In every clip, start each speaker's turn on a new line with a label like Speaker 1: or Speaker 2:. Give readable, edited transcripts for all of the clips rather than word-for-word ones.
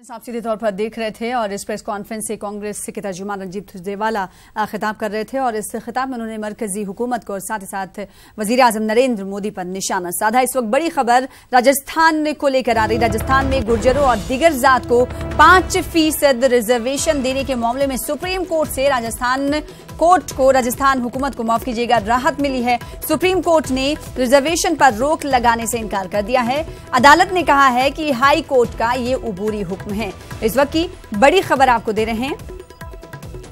Speaker 1: आप सीधे तौर पर देख रहे थे और इस प्रेस कॉन्फ्रेंस से कांग्रेस के तर्जुमान रणजीत सुरजेवाला खिताब कर रहे थे और इस खिताब में उन्होंने मरकजी हुकूमत को और साथ ही साथ वजीर आजम नरेंद्र मोदी पर निशाना साधा। इस वक्त बड़ी खबर राजस्थान को लेकर आ रही। राजस्थान में गुर्जरों और दिगर जात को 5% रिजर्वेशन देने के मामले में सुप्रीम कोर्ट से राजस्थान हुकूमत को माफ कीजिएगा राहत मिली है। सुप्रीम कोर्ट ने रिजर्वेशन पर रोक लगाने से इनकार कर दिया है। अदालत ने कहा है कि हाई कोर्ट का ये उबूरी हुक्म है। इस वक्त की बड़ी खबर आपको दे रहे हैं।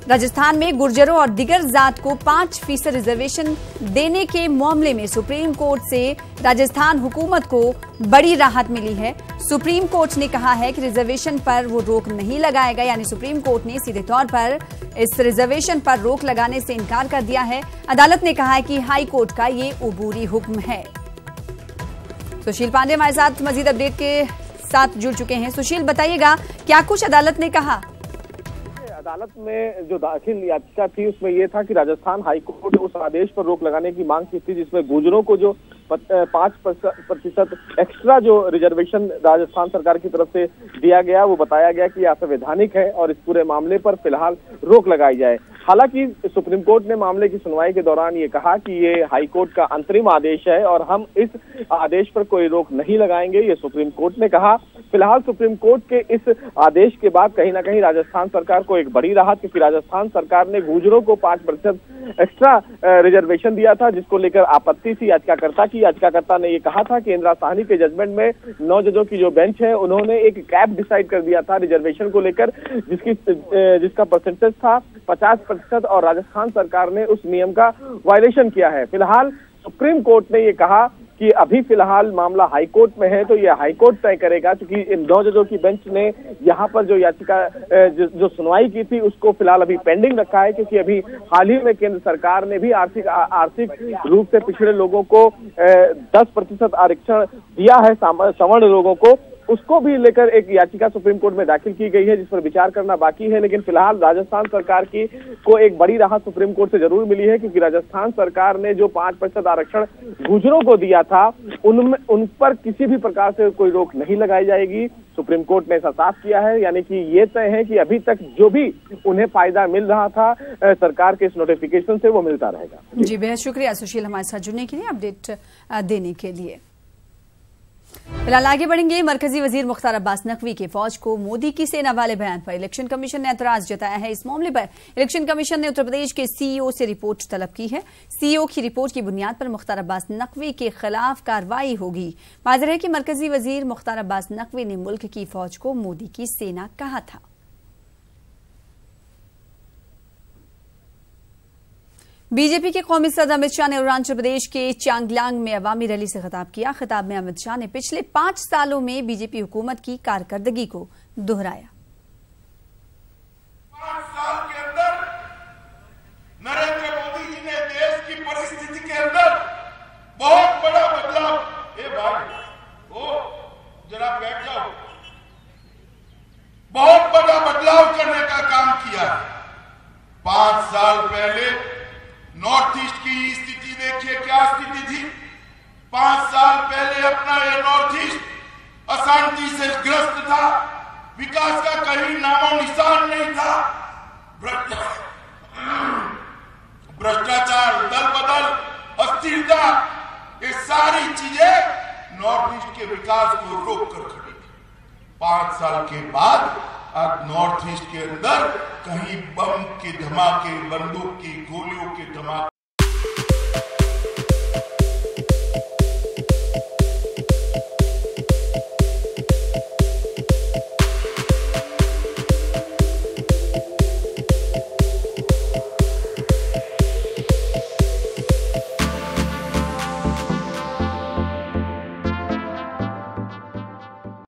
Speaker 1: राजस्थान में गुर्जरों और दिगर जात को 5% रिजर्वेशन देने के मामले में सुप्रीम कोर्ट से राजस्थान हुकूमत को बड़ी राहत मिली है। सुप्रीम कोर्ट ने कहा है कि रिजर्वेशन पर वो रोक नहीं लगाएगा, यानी सुप्रीम कोर्ट ने सीधे तौर पर इस रिजर्वेशन पर रोक लगाने से इनकार कर दिया है। अदालत ने कहा है कि हाई कोर्ट का ये उबूरी हुक्म है। सुशील पांडे हमारे साथ मजीद अपडेट के साथ जुड़ चुके हैं। सुशील, बताइएगा क्या कुछ अदालत ने कहा?
Speaker 2: अदालत में जो दाखिल याचिका थी उसमें यह था कि राजस्थान हाईकोर्ट ने उस आदेश पर रोक लगाने की मांग की थी जिसमें गुर्जरों को जो 5% एक्स्ट्रा जो रिजर्वेशन राजस्थान सरकार की तरफ से दिया गया वो बताया गया कि असंवैधानिक है और इस पूरे मामले पर फिलहाल रोक लगाई जाए। हालांकि सुप्रीम कोर्ट ने मामले की सुनवाई के दौरान ये कहा कि ये हाई कोर्ट का अंतरिम आदेश है और हम इस आदेश पर कोई रोक नहीं लगाएंगे, ये सुप्रीम कोर्ट ने कहा। फिलहाल सुप्रीम कोर्ट के इस आदेश के बाद कहीं ना कहीं राजस्थान सरकार को एक बड़ी राहत, क्योंकि राजस्थान सरकार ने गुर्जरों को 5% एक्स्ट्रा रिजर्वेशन दिया था जिसको लेकर आपत्ति थी याचिकाकर्ता की। याचिकाकर्ता ने ये कहा था कि इंदिरा साहनी के जजमेंट में 9 जजों की जो बेंच है उन्होंने एक कैप डिसाइड कर दिया था रिजर्वेशन को लेकर जिसका परसेंटेज था 50% और राजस्थान सरकार ने उस नियम का वायलेशन किया है। फिलहाल सुप्रीम कोर्ट ने ये कहा कि अभी फिलहाल मामला हाईकोर्ट में है तो यह हाईकोर्ट तय करेगा, क्योंकि इन 9 जजों की बेंच ने यहाँ पर जो याचिका जो सुनवाई की थी उसको फिलहाल अभी पेंडिंग रखा है, क्योंकि अभी हाल ही में केंद्र सरकार ने भी आर्थिक रूप से पिछड़े लोगों को 10% आरक्षण दिया है, सवर्ण लोगों को, उसको भी लेकर एक याचिका सुप्रीम कोर्ट में दाखिल की गई है जिस पर विचार करना बाकी है। लेकिन फिलहाल राजस्थान सरकार को एक बड़ी राहत सुप्रीम कोर्ट से जरूर मिली है, क्योंकि राजस्थान सरकार ने जो 5% आरक्षण गुर्जरों को दिया था उन पर किसी भी प्रकार से कोई रोक नहीं लगाई जाएगी। सुप्रीम कोर्ट ने ऐसा साफ किया है, यानी कि ये तय है कि अभी तक जो भी उन्हें फायदा मिल रहा था सरकार के इस नोटिफिकेशन से वो मिलता रहेगा।
Speaker 1: जी, बेहद शुक्रिया सुशील हमारे साथ जुड़ने के लिए, अपडेट देने के लिए। फिलहाल आगे बढ़ेंगे। मरकजी वजीर मुख्तार अब्बास नकवी के फौज को मोदी की सेना वाले बयान पर इलेक्शन कमीशन ने एतराज जताया है। इस मामले पर इलेक्शन कमीशन ने उत्तर प्रदेश के सीईओ से रिपोर्ट तलब की है। सीईओ की रिपोर्ट की बुनियाद पर मुख्तार अब्बास नकवी के खिलाफ कार्रवाई होगी। वाज़ेह है कि मरकजी वजीर मुख्तार अब्बास नकवी ने मुल्क की फौज को मोदी की सेना कहा था। बीजेपी के कौमी सदर अमित शाह ने अरुणाचल प्रदेश के चांगलांग में अवामी रैली से खिताब किया। खिताब में अमित शाह ने पिछले 5 सालों में बीजेपी हुकूमत की कारकर्दगी को दोहराया।
Speaker 3: 5 साल के अंदर नरेंद्र मोदी जी ने देश की परिस्थिति के अंदर बहुत बड़ा बदलाव, जरा बैठ जाओ, बहुत बड़ा बदलाव करने का काम किया है। 5 साल पहले नॉर्थ ईस्ट की स्थिति देखिए क्या स्थिति थी। 5 साल पहले अपना ये नॉर्थ ईस्ट अशांति से ग्रस्त था, विकास का कहीं नामो निशान नहीं था। भ्रष्टाचार, दल बदल, अस्थिरता, ये सारी चीजें नॉर्थ ईस्ट के विकास को रोक कर खड़ी थी। 5 साल के बाद आज नॉर्थ ईस्ट के अंदर कहीं बम के धमाके, बंदूक की गोलियों के धमाके